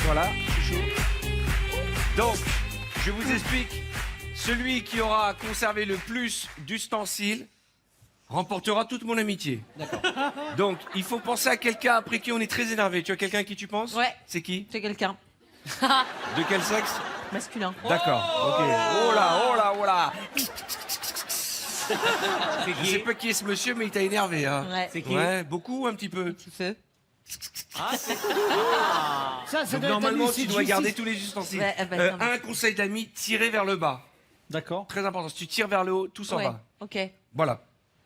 Voilà, je suis chaud. Donc, je vous explique. Celui qui aura conservé le plus d'ustensiles remportera toute mon amitié. D'accord. Donc, il faut penser à quelqu'un après qui on est très énervé. Tu as quelqu'un à qui tu penses? Ouais. C'est qui? C'est quelqu'un. De quel sexe? Masculin. D'accord, ok. Oh là, oh là, oh là. Je sais pas qui est ce monsieur, mais il t'a énervé, hein. Ouais. C'est qui? Ouais, beaucoup, un petit peu. Tu fais. Ça Donc, doit normalement, être tu dois garder tous les ustensiles. Ouais, bah, non, mais- Un conseil d'amis, tirer vers le bas. D'accord. Très important. Si tu tires vers le haut, tous en Ouais. bas. Ok. Voilà.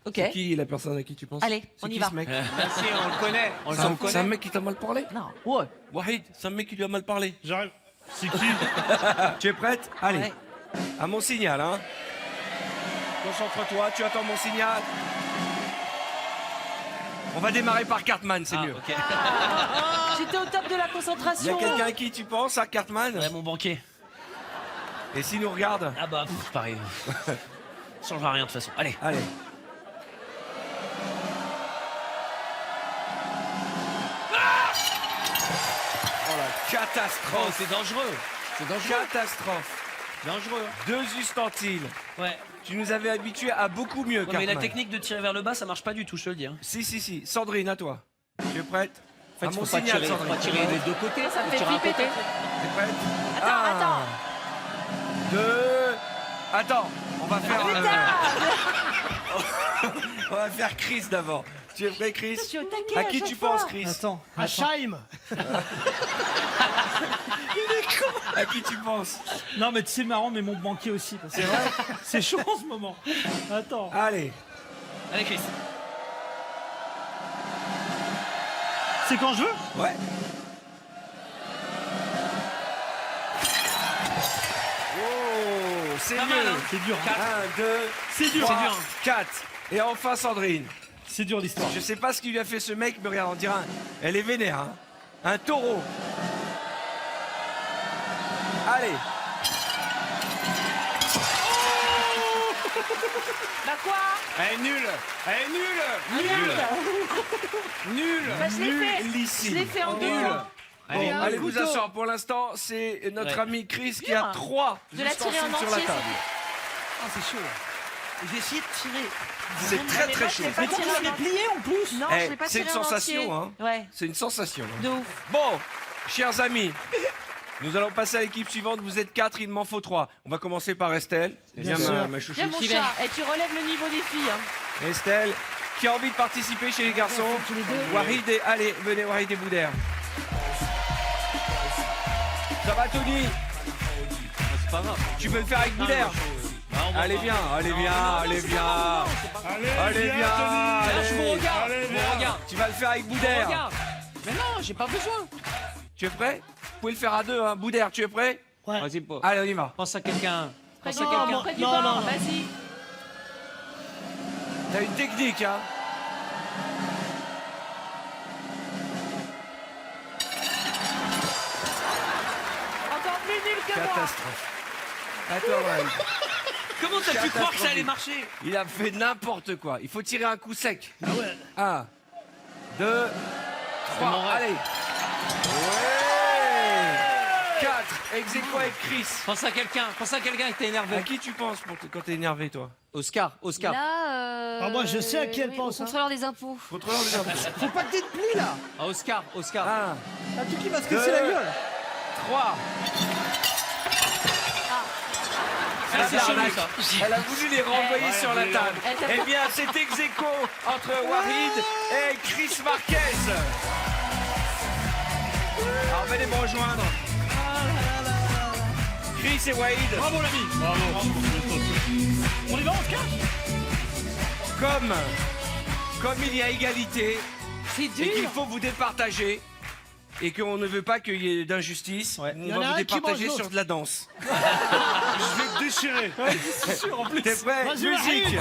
Ok. C'est qui la personne à qui tu penses? Allez, C'est on y qui, va. ce mec? Merci, on le connaît. On le C'est un connaît. mec qui t'a mal parlé? Non. Ouais. Wahid, c'est un mec qui lui a mal parlé. J'arrive. C'est qui? Tu es prête? Allez. Ouais. À mon signal, hein. Concentre-toi, tu attends mon signal. On va démarrer par Cartman, c'est mieux. Ok. J'étais au top de la Il y a concentration. quelqu'un à qui tu penses, à Cartman? Ouais, mon banquier. Et s'il nous regarde? Ah bah, pareil. Ça changera rien de toute façon. Allez. Allez. Oh la catastrophe! Oh, c'est dangereux. C'est dangereux. Catastrophe! Dangereux. 2 ustensiles. Ouais. Tu nous avais habitués à beaucoup mieux, Ouais, mais la Cartman. technique de tirer vers le bas, ça marche pas du tout, je te le dis. Hein. Si. Sandrine, à toi. Tu es prête? En fait, À il mon faut pas signal, tirer, faut Sandrine. pas tirer des deux côtés. Ça me faut fait tirer un flipper. côté. T'es prête? Attends. 2. Attends, on va faire. On va faire Chris d'abord. Tu es prêt, Chris? Je suis au taquet À à qui chaque tu fois. penses, Chris? Attends. À Scheim. À qui tu penses? Non, mais c'est marrant, mais mon banquier aussi. C'est vrai. C'est chaud en ce moment. Attends. Allez. Allez, Chris. C'est quand je veux? Ouais. Oh, c'est Pas mal, mieux. hein. C'est dur. 1, 2, C'est dur. 3, C'est dur. 4. Et enfin Sandrine. C'est dur l'histoire. Je sais pas ce qu'il lui a fait ce mec, mais regarde, on dirait elle est vénère, hein. Un taureau. Allez. Bah quoi? Elle est nulle. Elle est nulle. Nulle. Bah, je l'ai fait. Nullissime. Je l'ai fait en deux Nul. fois. Bon, un allez vous couteau. asseoir. Pour l'instant, c'est notre Ouais. ami Chris qui a 3 De la tirer en ustensiles sur la entier, table. Ah, c'est chaud. J'ai essayé de tirer. C'est très Mais très moi, je chaud. l'ai pas tiré en entier. plié en plus. Non, Eh, je l'ai pas c'est tiré une en sensation, entier. hein. Ouais. C'est une sensation. hein. De ouf. Bon, chers amis, nous allons passer à l'équipe suivante. Vous êtes 4, il m'en faut 3. On va commencer par Estelle. Bien Viens, sûr. ma chouchou. Viens mon Qui chat. Et tu relèves le niveau des filles. Hein. Estelle, qui a envie de participer chez les garçons? Warid et... Allez, venez, Warid et Boudère. Ça va, Tony? C'est pas grave. Tu veux le faire avec Boudère? Allez bien, allez bien, allez bien. Allez bien, Là, je vous allez. regarde. Je vous regarde. Tu vas le faire avec Je vous Boudère. regarde. Mais non, j'ai pas besoin. Tu es prêt? Vous pouvez le faire à 2, hein. Boudère, tu es prêt? Ouais. Vas-y, pas. Allez, on y va. Pense à quelqu'un. Près Pense du à banc, quelqu'un. près du Non, banc. non, non. Vas-y. T'as une technique, hein. Encore plus nul que moi. Catastrophe. À toi, Warid. Comment t'as pu croire que ça allait Catastrophique. marcher? Il a fait n'importe quoi. Il faut tirer un coup sec. Ah ouais. 1, 2, 3. mon rêve. Allez. Ouais. 4. Ex aequo avec Chris. Pense à quelqu'un. Pense à quelqu'un qui t'est À énervé. qui tu penses quand t'es énervé, toi? Oscar. Oscar. Là, Ah, moi, je sais à qui elle pense, Au hein. contrôleur des impôts. Contrôleur des impôts. Faut pas que tu te plies là. Ah, Oscar. Oscar. 1, Ah, tu qui va se Deux. casser la gueule. 3. Ah, c'est chelou, ça. Elle a voulu les renvoyer sur la table. Elle t'a Eh pas- bien, c'est ex aequo entre Warid et Chris Marquez. Alors, venez me rejoindre. Chris et Warid, Bravo l'ami. Bravo. On y va, on se cache. comme il y a égalité C'est et qu'il dur. faut vous départager et qu'on ne veut pas qu'il y ait d'injustice, Ouais. on Il y en va a vous un qui mange départager l'autre. sur de la danse. Je vais te déchirer. C'est sûr en plus. T'es prêt? Vas-y, Musique. arrive.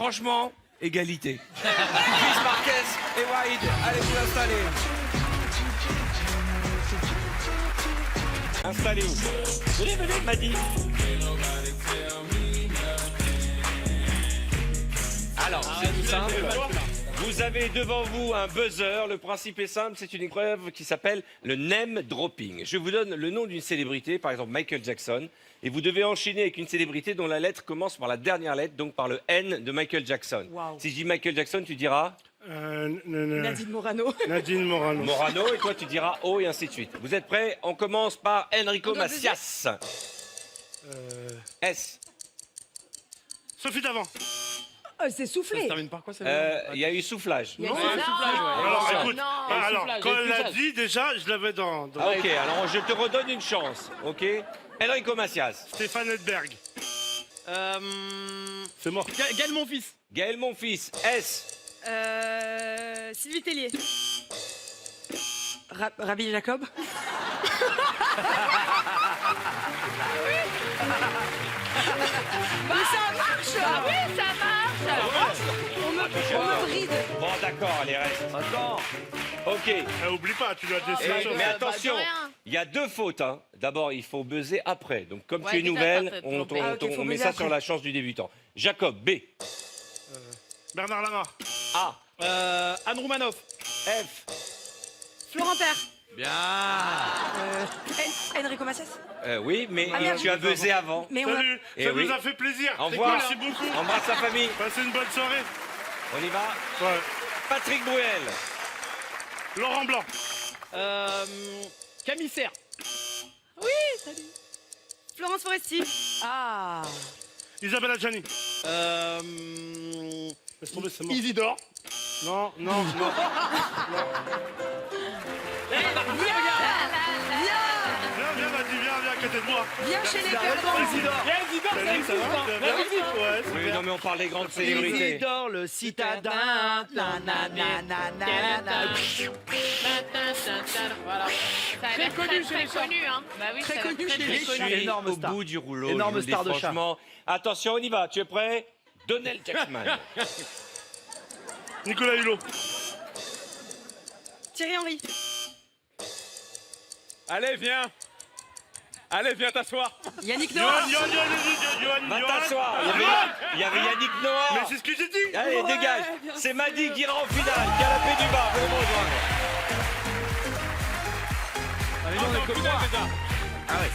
franchement, égalité. Chris Marquez et Wade, allez vous installer. Installez-vous. Venez, Madi. Alors, c'est tout simple. Vous avez devant vous un buzzer. Le principe est simple, c'est une épreuve qui s'appelle le name dropping. Je vous donne le nom d'une célébrité, par exemple Michael Jackson, et vous devez enchaîner avec une célébrité dont la lettre commence par la dernière lettre, donc par le N de Michael Jackson. Wow. Si je dis Michael Jackson, tu diras Nadine Morano. Nadine Morano. Morano, et toi tu diras O, et ainsi de suite. Vous êtes prêts? On commence par Enrico Macias. S. Sophie Davant. C'est soufflé. termine par quoi, ça Il y a eu soufflage. Il y a eu Alors, Ah, écoute, non. alors, soufflage, quand elle l'a soufflage. dit, déjà, je l'avais dans... Ah, ok, alors je te redonne une chance, ok? Enrico Macias. Stéphane Edberg. C'est mort. Gaël, mon fils. Gaël Monfils. S. Sylvie Tellier. Rabbi Jacob. Mais ça marche. Ah oui, ça marche. On me bride. Bon, d'accord, allez, reste. Attends. Ok. Oublie pas, tu dois Et- décider. mais attention, il y a deux fautes. Hein. D'abord, il faut buzzer après. Donc, comme tu es Ouais, nouvelle, tout à fait, on, faut buzzer. faut on met buzzer ça après. sur la chance du débutant. Jacob, B. Bernard Lamar. A. Anne Roumanoff. F. Florent Père. Bien. Enrico Macias. Oui, mais Ah, merde. tu as buzzé avant. Mais on a... Salut, Eh ça oui. nous a fait plaisir. Au C'est revoir. cool, merci beaucoup. Embrasse la famille. Passez une bonne soirée. On y va. Ouais. Patrick Bruel. Laurent Blanc. Camille Serre. Florence Foresti. Ah. Isabelle Adjani. Laisse tomber, c'est mort. Isidore. Non, non, non. Viens, Madi, viens à côté de moi. Viens chez les perdants. Isidore, ça Salut, existe, ça va hein. Ça va Ça existe. Ouais, Oui, super. non, mais on parle des grandes célébrités. Isidore, le citadin. Voilà. Ça a Très l'air connu chez très les chats. connu, hein. Bah oui, Très ça a l'air connu chez les Je chats. suis Énorme au star. bout du rouleau. Énorme je vous le dis star de chat. franchement. Attention, on y va. Tu es prêt? Donald Jackman. Nicolas Hulot. Thierry Henry. Allez, viens. Allez, viens t'asseoir. Yannick Noah. Johan. Va t'asseoir. Il y avait Yannick Mais Noah. c'est ce que j'ai dit. Allez, dégage. C'est Madi qui ira en finale. Canapé du bar. Venez me rejoindre. Allez, on est comme moi. Ah ouais.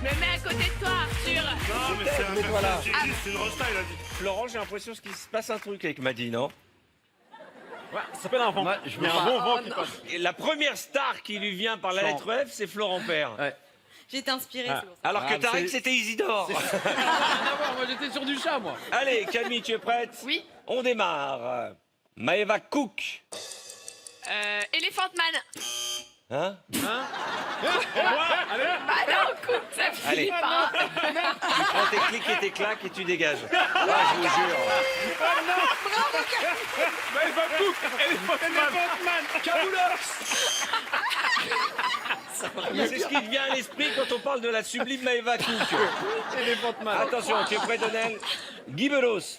Je me mets à côté de toi, Arthur. Non, mais c'est un mais voilà. personnage qui existe, c'est une rosta, il a dit. Florent, j'ai l'impression qu'il se passe un truc avec Madi, non? Ouais, ça s'appelle un vent. Il y a un bon vent qui passe. Et la première star qui lui vient par la lettre F, c'est Florent Père. J'ai été inspirée, c'est pour ça. Alors que Tariq, c'était Isidore. Rien à voir, moi j'étais sur du chat, moi. Allez, Camille, tu es prête? Oui. On démarre. Maëva Cook. Elephant Man. Hein? Bah non, coupe, ça Allez. finit pas. Tu prends tes clics et tes claques et tu dégages. Ah, je vous jure. C'est ce qui te vient à l'esprit quand on parle de la sublime Maëva Cook. Attention, tu es prêt, Donel? Guy Bedos.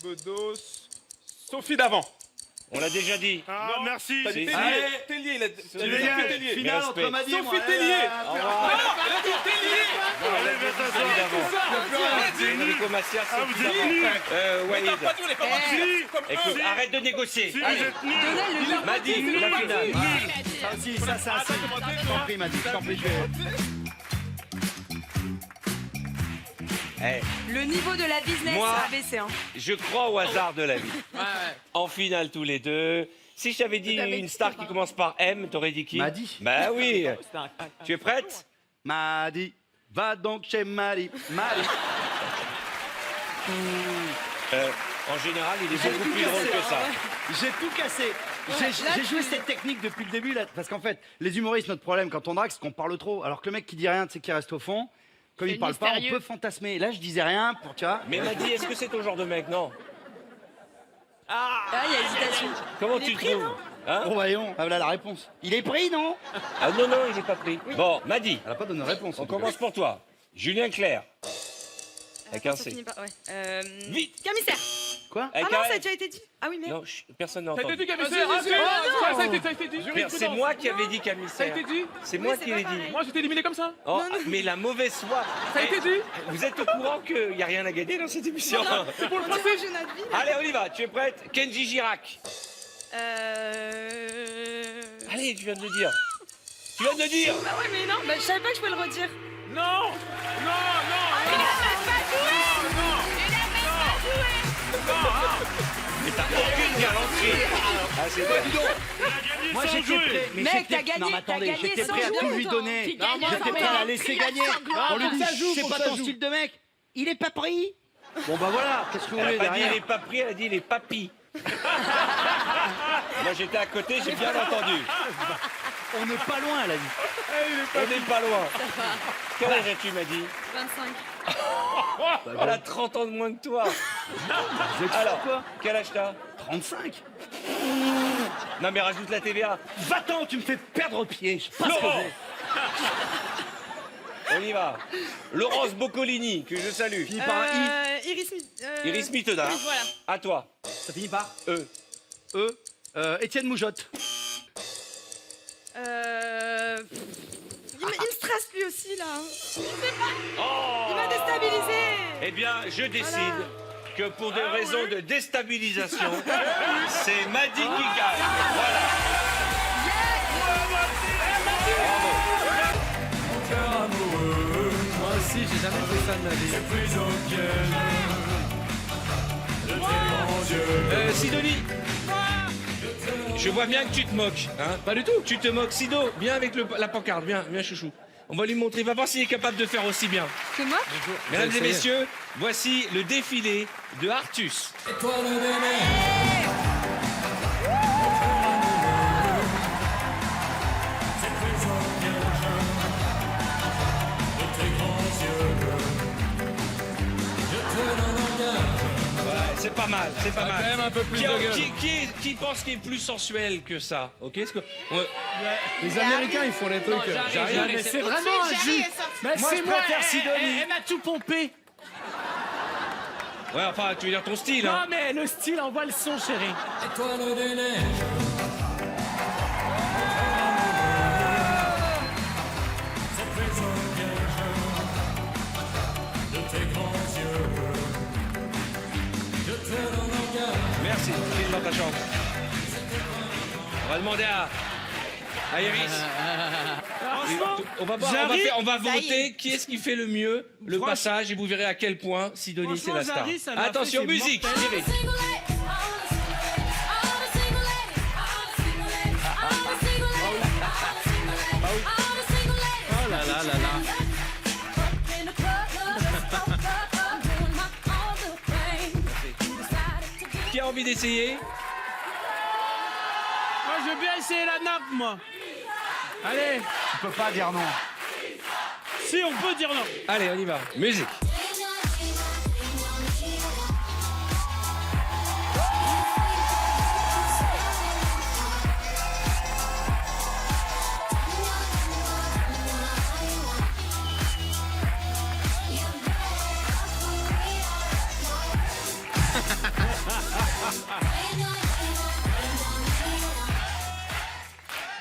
Bedos. Sophie d'avant. On l'a déjà dit. Ah, merci. Si. Tellier, il a Tellier. finale Respect. entre Madi et moi. Sophie Tellier. Au revoir. Allez, viens t'asseoir. Enrico Macias, Ah, vous êtes nuls. Walid. Si, Écoute, arrête de négocier. si, vous Allez, êtes nuls. Madi, la finale. Si, Ça, c'est un signe. Je t'en prie, Madi, je t'en prie. Eh, Le niveau de la business Moi- a baissé. Hein. je crois au hasard de la vie. En finale tous les deux. Si je t'avais dit une star qui commence par M, t'aurais dit qui? Madi. Bah oui. Tu es prête? Madi, va donc chez Madi. Madi. En général, il est beaucoup plus drôle que ça. J'ai tout cassé. J'ai joué cette technique depuis le début, là, parce qu'en fait, les humoristes, notre problème quand on drague, c'est qu'on parle trop. Alors que le mec qui dit rien, tu sais, qui reste au fond, comme C'est il parle pas, on mystérieux. peut fantasmer. Là, je disais rien pour, tu vois. Mais Madi, est-ce que c'est ton genre de mec? Non. Ah, il y a hésitation. Comment Il tu est te pris, trouves? non Hein? Oh, voyons, ah, voilà la réponse. Il est pris, non? Ah non, non, il n'est pas pris. Bon, Madi, Elle a pas donné réponse. on en tout cas. commence pour toi. Julien Clerc. Avec un Ça C. finit par... Ouais. Vite. Camissaire. Quoi? Avec Ah non, un ça a S. déjà été dit. Ah oui, merde. Non, personne n'a Ça a été entendu. dit, Camissaire. Ah, ça a été dit. C'est moi qui avais dit Ça a Camissaire. été dit. C'est moi c'est qui pas l'ai dit. pareil. Moi, j'étais éliminé comme ça. Oh, mais la mauvaise foi. Ça a été dit. Vous êtes au courant qu'il n'y a rien à gagner dans cette émission? C'est pour le On passé. dirait que j'ai notre vie, là. Allez, on y va. Tu es prête? Kenji Girac. Allez, tu viens de le dire. Tu viens de le dire. Bah ouais, mais non, bah, je savais pas que je pouvais le redire. Non. Non. Mais t'as aucune galanterie. Ah, c'est vrai. Moi j'étais prêt. Mais Mec, j'étais- t'as gagné, Non, mais attendez, t'as gagné j'étais sans prêt à jouer, tout lui toi. donner. Tu gagnes J'étais sans prêt à la jouer. laisser Crie gagner. sanglant. On lui dit, Ça joue, c'est faut pas que ça ton joue. style de mec. Il est pas pris. Bon bah voilà, qu'est-ce que vous Elle voulez a pas dit il derrière? est pas pris, elle a dit il est papy. Moi j'étais à côté, j'ai bien entendu. On n'est pas loin, elle a dit. On n'est pas loin. Quel âge as-tu, m'a dit? 25. Elle a 30 ans de moins que toi. Vous êtes Alors, quoi? quel âge t'as? 35. Non mais rajoute la TVA. Va-t'en, tu me fais perdre pied. Je sais pas ce que Laurent. j'ai. On y va. Laurence Boccolini, que je salue. Fini par un I. Iris... Iris Mittenard. Oui, voilà. À toi. Ça finit par E. Étienne Moujotte. Il me stresse lui aussi, là. Oh Il m'a déstabilisé. Eh bien, je décide que pour des raisons de déstabilisation, c'est Maddy qui gagne. Voilà. Moi aussi, j'ai jamais fait ça de ma vie. Sidonie. Je vois bien que tu te moques. Hein. Pas du tout. Tu te moques. Sido, viens avec la pancarte. Viens, chouchou. On va lui montrer. Va voir s'il est capable de faire aussi bien. C'est moi? Mesdames et essayé. messieurs, voici le défilé de Artus. C'est pas mal, c'est pas Quand mal. même un peu plus Qui, de gueule. qui pense qu'il est plus sensuel que ça? Ok, est-ce que Les Américains, ils font les trucs. j'arrive. Mais c'est vraiment un jus. Mais Moi, c'est je moi. préfère Sidonie. Elle m'a tout pompé. Ouais, enfin, tu veux dire ton style, hein? Non, mais le style envoie le son, chérie. Merci, file dans ta chambre. On va demander à Iris. On va, on va voter qui est-ce qui fait le mieux le passage et vous verrez à quel point Sidonie c'est la star. Franchement, Jarry, ça l'a fait, Attention, c'est musique, mortel. Iris. Oh là là là là. Qui a envie d'essayer? Moi, je veux bien essayer la nappe, moi. Allez. Tu peux pas dire non. Si, on peut dire non. Allez, on y va. Musique.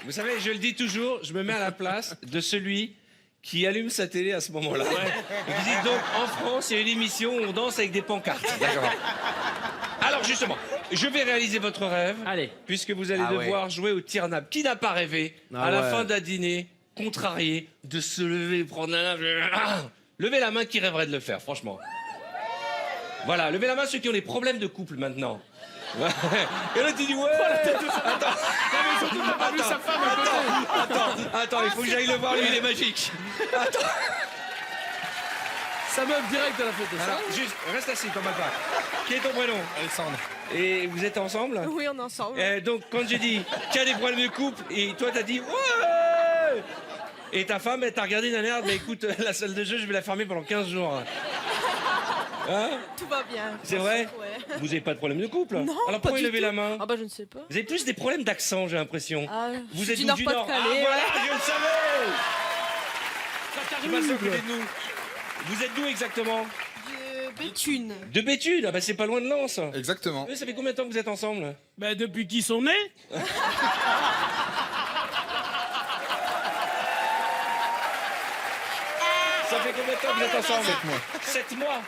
Vous savez, je le dis toujours, je me mets à la place de celui qui allume sa télé à ce moment-là. Et qui dit donc, en France, il y a une émission où on danse avec des pancartes. D'accord. Alors justement, je vais réaliser votre rêve. Allez. Puisque vous allez devoir jouer au tir nappe. Qui n'a pas rêvé, à la fin d'un dîner, contrarié, de se lever, prendre un... Levez la main qui rêverait de le faire, franchement. Voilà, levez la main ceux qui ont des problèmes de couple maintenant. Ouais. Et là tu dis ouais. Attends, il faut que j'aille le voir, lui il est magique. Attends. Ça meuf direct à la photo. Alors, juste, reste assis comme papa. Qui est ton prénom? Alexandre. Et vous êtes ensemble? Oui, on est ensemble. Donc quand j'ai dit qui a des problèmes de couple et toi t'as dit ouais. Et ta femme elle t'a regardé d'un air, mais écoute la salle de jeu je vais la fermer pendant 15 jours. Hein? Tout va bien. C'est vrai? Ouais. Vous avez pas de problème de couple? Non, alors pas pourquoi du levez tout. la main? Ah bah je ne sais pas. Vous avez plus des problèmes d'accent, j'ai l'impression. Ah, Vous je êtes suis d'où? du Du Nord? Nord-Pas-de-Calais, Ah voilà, ouais. je le savais. Je suis passé à côté de nous. Vous êtes d'où exactement? Béthune. De Béthune, ah bah c'est pas loin de Lens. Exactement. Ça fait combien de temps que vous êtes ensemble? Bah, depuis qu'ils sont nés. Ça fait combien de temps que vous êtes ensemble? 7 mois. 7 mois.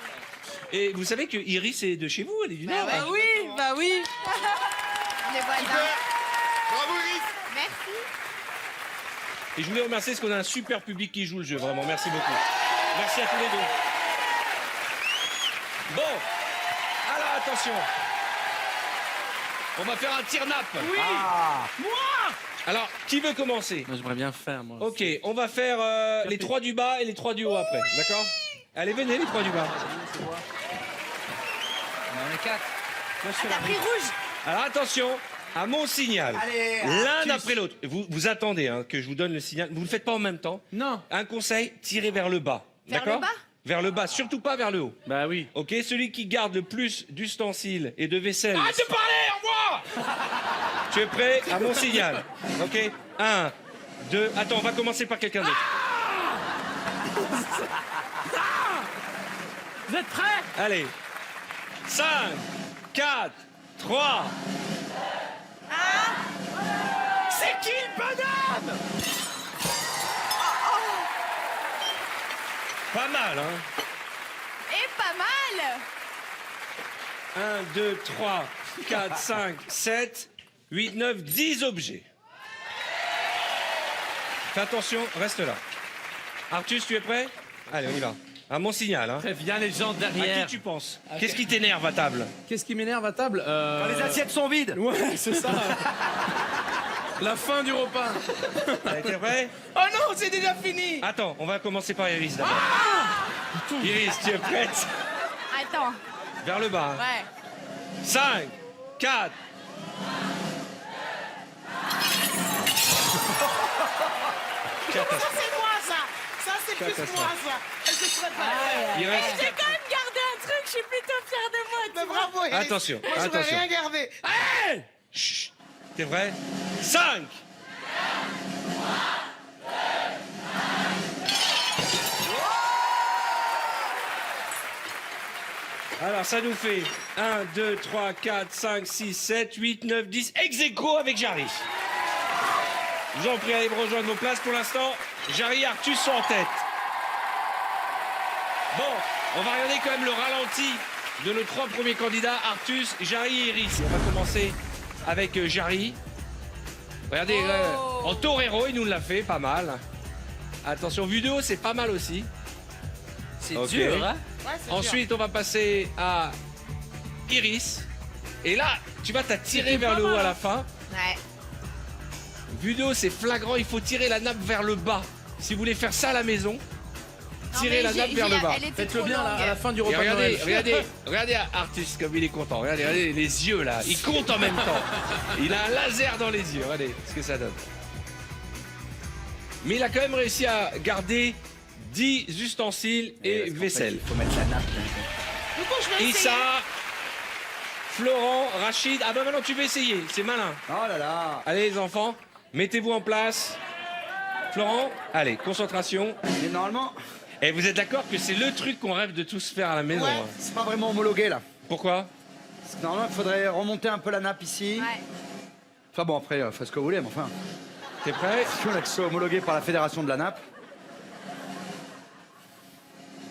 Et vous savez que Iris est de chez vous, elle est du Nord. hein. Bah oui. Les voisins. Bravo Iris. Merci. Et je voulais remercier parce qu'on a un super public qui joue le jeu, vraiment. Merci beaucoup. Merci à tous les deux. Bon, alors attention. On va faire un tir-nappe. Oui. Moi. Alors, qui veut commencer? Moi, j'aimerais bien faire, moi. Ok, on va faire les 3 du bas et les 3 du haut après, d'accord? Allez, venez les 3 du bas. On est 4. Ah, t'as pris rouge. Alors attention, à mon signal, Allez, l'un après l'autre. Vous attendez hein, que je vous donne le signal. Vous ne le faites pas en même temps. Non. Un conseil, tirez vers le bas. Vers D'accord? le bas? Vers le bas, surtout pas vers le haut. Bah oui. Ok, celui qui garde le plus d'ustensiles et de vaisselle. Arrête de parler, au revoir. Tu es prêt? À mon signal. Ok? 1, 2. Attends, on va commencer par quelqu'un d'autre. Vous êtes prêts? Allez. 5, 4, 3. C'est qui le bonhomme? Pas mal, hein? Et pas mal. 1, 2, 3, 4, 5, 7, 8, 9, 10 objets. Fais attention, reste là. Artus, tu es prêt? Allez, on y va. À mon signal, hein. Préviens les gens À qui derrière. tu penses? Qu'est-ce qui t'énerve à table? Qu'est-ce qui m'énerve à table Les assiettes sont vides. Ouais, c'est ça. La fin du repas. Allez, t'es prêt? Oh non, c'est déjà fini. Attends, on va commencer par Iris d'abord. Iris, tu es prête? Attends. Vers le bas. hein. Ouais. 5, 4. Catastrophe. C'est moi ça. Ça c'est plus Catastrophe. moi ça. Je serais pas. Il reste... J'ai quand même gardé un truc, je suis plutôt fière de moi. Mais bravo. Iris. Attention, Moi j'aurais attention. rien gardé. Hey. Chut. T'es prêt? 5. Alors ça nous fait 1, 2, 3, 4, 5, 6, 7, 8, 9, 10. Ex aequo avec Jarry. Je vous en prie, allez me rejoindre vos places pour l'instant. Jarry et Artus sont en tête. Bon, on va regarder quand même le ralenti de nos 3 premiers candidats, Artus, Jarry et Iris. On va commencer avec Jarry. Regardez, en torero, il nous l'a fait, pas mal. Attention, vue de haut, c'est pas mal aussi. C'est Ok. dur, hein? Ensuite, on va passer à Iris. Et là, tu vas t'attirer vers le haut à la fin. Ouais. Vue de haut, c'est flagrant, il faut tirer la nappe vers le bas. Si vous voulez faire ça à la maison, tirez la nappe vers le bas. Faites-le bien là, à la fin du Et repas de regardez, Noël. regardez Artus comme il est content. Regardez les yeux là. Il compte en même temps. Il a un laser dans les yeux. Regardez ce que ça donne. Mais il a quand même réussi à garder 10 ustensiles et vaisselle. Faut mettre la nappe. Du coup, je vais essayer. Issa, Florent, Rachid. Ah bah maintenant tu vas essayer. C'est malin. Oh là là. Allez les enfants, mettez-vous en place. Florent, allez, concentration. Mais normalement, Et vous êtes d'accord que c'est le truc qu'on rêve de tous faire à la maison, hein. c'est pas vraiment homologué là. Pourquoi? Parce que normalement, il faudrait remonter un peu la nappe ici. Ouais. Enfin bon, après, faites ce que vous voulez, mais enfin. T'es prêt? Si on a que ce soit homologué par la Fédération de la nappe.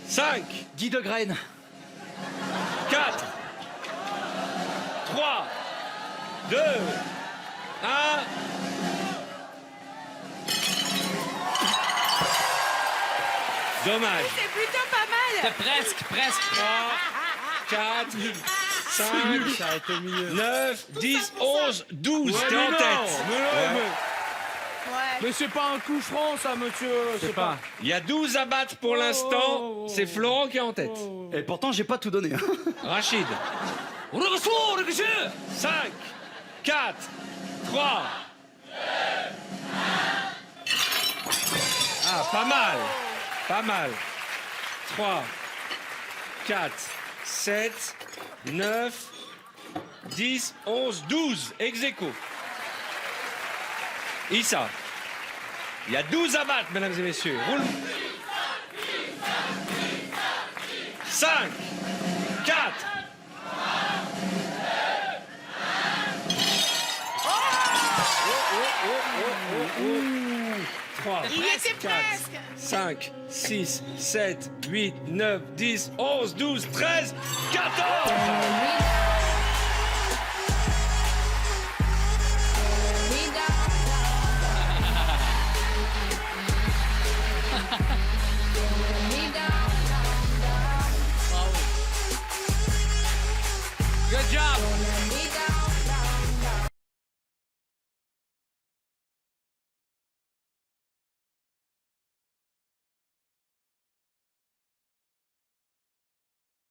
5, 10 de graines. 4, 3, 2, 1. Dommage. C'est plutôt pas mal. Presque. 3, 4, 5, Ça a été mieux. 9, 10, 11, 12. T'es en tête. Ouais. Mais c'est pas un coup franc ça, monsieur. C'est pas. Il y a 12 à battre pour l'instant. C'est Florent qui est en tête. Et pourtant, j'ai pas tout donné. Rachid. 5, 4, 3. Ah, pas mal. Pas mal. 3, 4, 7, 9, 10, 11, 12. Ex aequo. Issa. Il y a 12 à battre, mesdames et messieurs. Roule. 5, C'était presque. 5, 6, 7, 8, 9, 10, 11, 12, 13, 14. Good job.